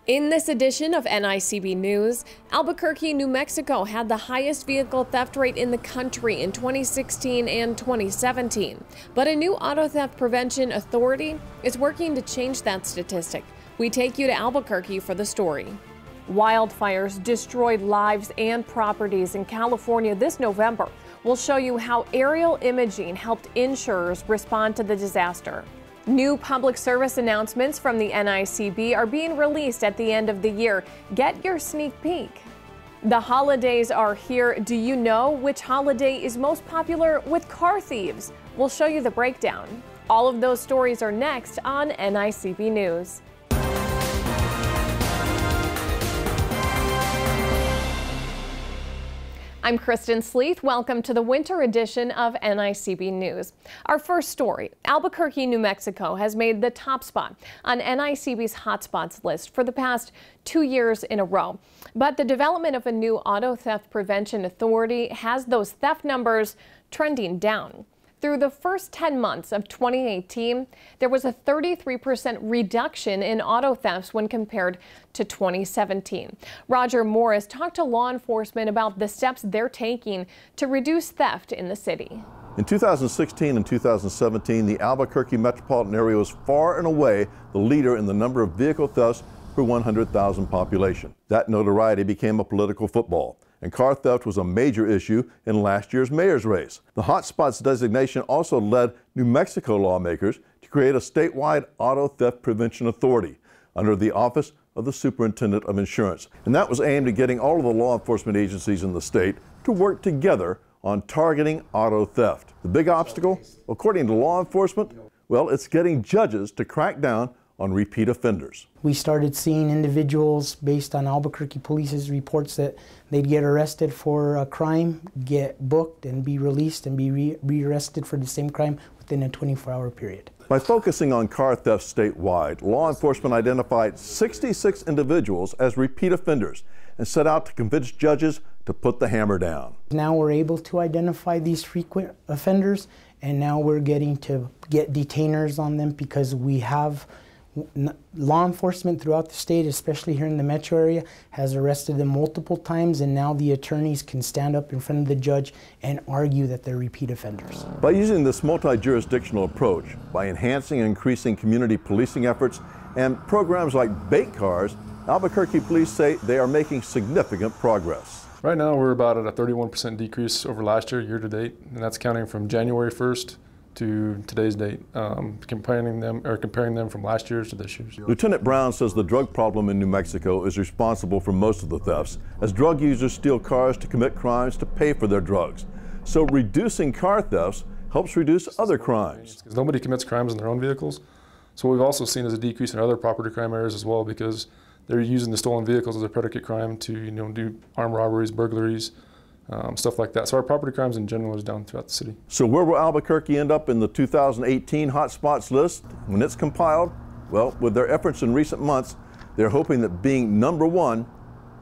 In this edition of NICB News, Albuquerque, New Mexico had the highest vehicle theft rate in the country in 2016 and 2017. But a new auto theft prevention authority is working to change that statistic. We take you to Albuquerque for the story. Wildfires destroyed lives and properties in California this November. We'll show you how aerial imaging helped insurers respond to the disaster. New public service announcements from the NICB are being released at the end of the year. Get your sneak peek. The holidays are here. Do you know which holiday is most popular with car thieves? We'll show you the breakdown. All of those stories are next on NICB News. I'm Kristen Sleeth. Welcome to the winter edition of NICB News. Our first story, Albuquerque, New Mexico has made the top spot on NICB's hotspots list for the past 2 years in a row. But the development of a new auto theft prevention authority has those theft numbers trending down. Through the first 10 months of 2018, there was a 33% reduction in auto thefts when compared to 2017. Roger Morris talked to law enforcement about the steps they're taking to reduce theft in the city. In 2016 and 2017, the Albuquerque metropolitan area was far and away the leader in the number of vehicle thefts per 100,000 population. That notoriety became a political football, and car theft was a major issue in last year's mayor's race. The hotspots designation also led New Mexico lawmakers to create a statewide auto theft prevention authority under the Office of the Superintendent of Insurance. And that was aimed at getting all of the law enforcement agencies in the state to work together on targeting auto theft. The big obstacle, according to law enforcement, well, it's getting judges to crack down on repeat offenders. We started seeing individuals, based on Albuquerque Police's reports, that they'd get arrested for a crime, get booked and be released and be re-arrested for the same crime within a 24-hour period. By focusing on car theft statewide, law enforcement identified 66 individuals as repeat offenders and set out to convince judges to put the hammer down. Now we're able to identify these frequent offenders, and now we're getting to get detainers on them because we have law enforcement throughout the state, especially here in the metro area, has arrested them multiple times, and now the attorneys can stand up in front of the judge and argue that they're repeat offenders. By using this multi-jurisdictional approach, by enhancing and increasing community policing efforts and programs like bait cars, Albuquerque police say they are making significant progress. Right now we're about at a 31% decrease over last year, year to date, and that's counting from January 1st to today's date, comparing them from last year's to this year's. Lieutenant Brown says the drug problem in New Mexico is responsible for most of the thefts, as drug users steal cars to commit crimes to pay for their drugs. So reducing car thefts helps reduce other crimes. Because nobody commits crimes in their own vehicles. So what we've also seen is a decrease in other property crime areas as well, because they're using the stolen vehicles as a predicate crime to do armed robberies, burglaries, stuff like that. So our property crimes in general is down throughout the city. So where will Albuquerque end up in the 2018 hotspots list when it's compiled? Well, with their efforts in recent months, they're hoping that being number one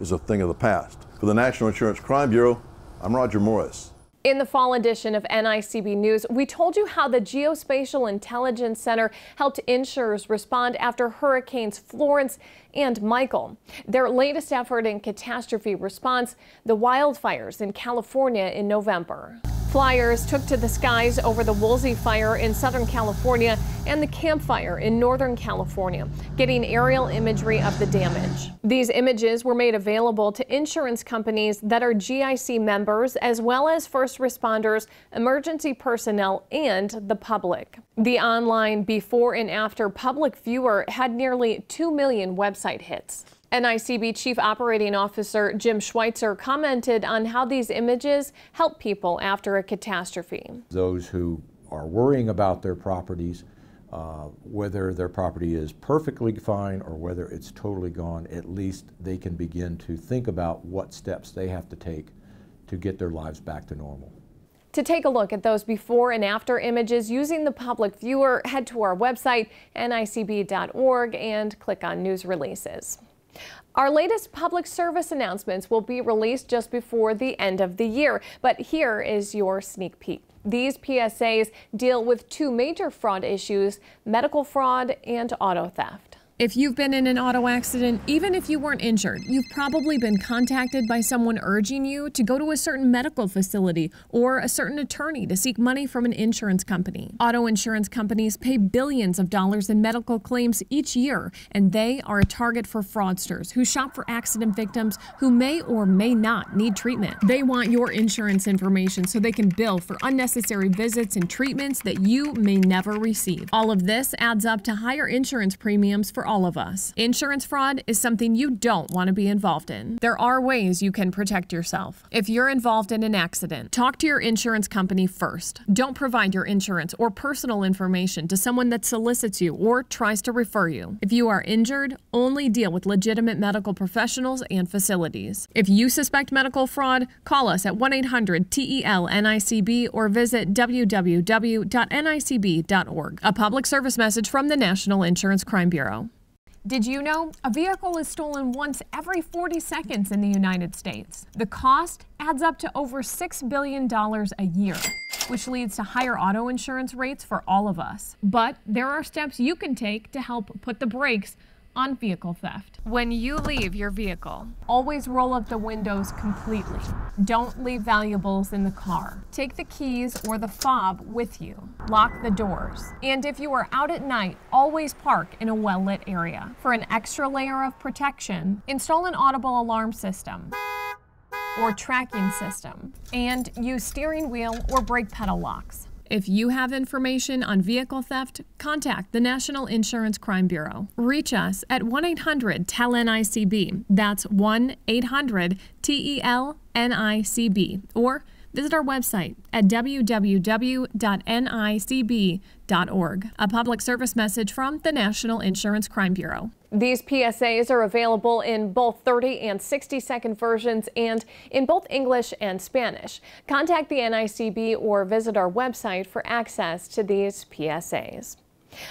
is a thing of the past. For the National Insurance Crime Bureau, I'm Roger Morris. In the fall edition of NICB News, we told you how the Geospatial Intelligence Center helped insurers respond after Hurricanes Florence and Michael. Their latest effort in catastrophe response, the wildfires in California in November. Flyers took to the skies over the Woolsey fire in Southern California and the Camp Fire in Northern California, getting aerial imagery of the damage. These images were made available to insurance companies that are GIC members, as well as first responders, emergency personnel, and the public. The online before and after public viewer had nearly 2 million website hits. NICB Chief Operating Officer Jim Schweitzer commented on how these images help people after a catastrophe. Those who are worrying about their properties, whether their property is perfectly fine or whether it's totally gone, at least they can begin to think about what steps they have to take to get their lives back to normal. To take a look at those before and after images using the public viewer, head to our website, nicb.org, and click on News Releases. Our latest public service announcements will be released just before the end of the year, but here is your sneak peek. These PSAs deal with two major fraud issues, medical fraud and auto theft. If you've been in an auto accident, even if you weren't injured, you've probably been contacted by someone urging you to go to a certain medical facility or a certain attorney to seek money from an insurance company. Auto insurance companies pay billions of dollars in medical claims each year, and they are a target for fraudsters who shop for accident victims who may or may not need treatment. They want your insurance information so they can bill for unnecessary visits and treatments that you may never receive. All of this adds up to higher insurance premiums for all of us. Insurance fraud is something you don't want to be involved in. There are ways you can protect yourself. If you're involved in an accident, talk to your insurance company first. Don't provide your insurance or personal information to someone that solicits you or tries to refer you. If you are injured, only deal with legitimate medical professionals and facilities. If you suspect medical fraud, call us at 1-800-TEL-NICB or visit www.nicb.org. A public service message from the National Insurance Crime Bureau. Did you know a vehicle is stolen once every 40 seconds in the United States? The cost adds up to over $6 billion a year, which leads to higher auto insurance rates for all of us. But there are steps you can take to help put the brakes on vehicle theft. When you leave your vehicle, always roll up the windows completely. Don't leave valuables in the car. Take the keys or the fob with you. Lock the doors. And if you are out at night, always park in a well-lit area. For an extra layer of protection, install an audible alarm system or tracking system, and use steering wheel or brake pedal locks. If you have information on vehicle theft, contact the National Insurance Crime Bureau. Reach us at 1-800-TEL-NICB. That's 1-800-TEL-NICB. Or visit our website at www.nicb.org. A public service message from the National Insurance Crime Bureau. These PSAs are available in both 30 and 60-second versions and in both English and Spanish. Contact the NICB or visit our website for access to these PSAs.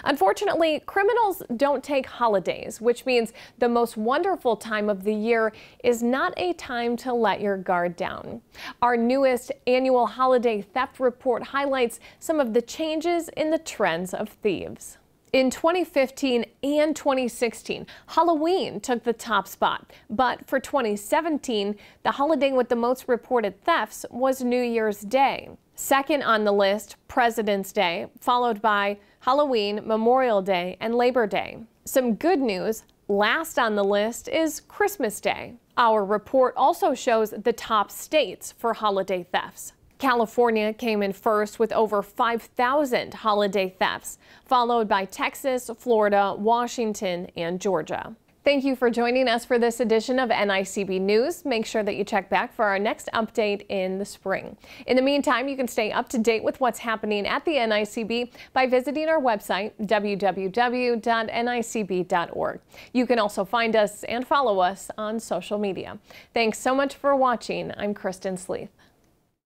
Unfortunately, criminals don't take holidays, which means the most wonderful time of the year is not a time to let your guard down. Our newest annual holiday theft report highlights some of the changes in the trends of thieves. In 2015 and 2016, Halloween took the top spot, but for 2017, the holiday with the most reported thefts was New Year's Day. Second on the list, President's Day, followed by Halloween, Memorial Day, and Labor Day. Some good news, last on the list is Christmas Day. Our report also shows the top states for holiday thefts. California came in first with over 5,000 holiday thefts, followed by Texas, Florida, Washington, and Georgia. Thank you for joining us for this edition of NICB News. Make sure that you check back for our next update in the spring. In the meantime, you can stay up to date with what's happening at the NICB by visiting our website, www.nicb.org. You can also find us and follow us on social media. Thanks so much for watching. I'm Kristen Sleeth.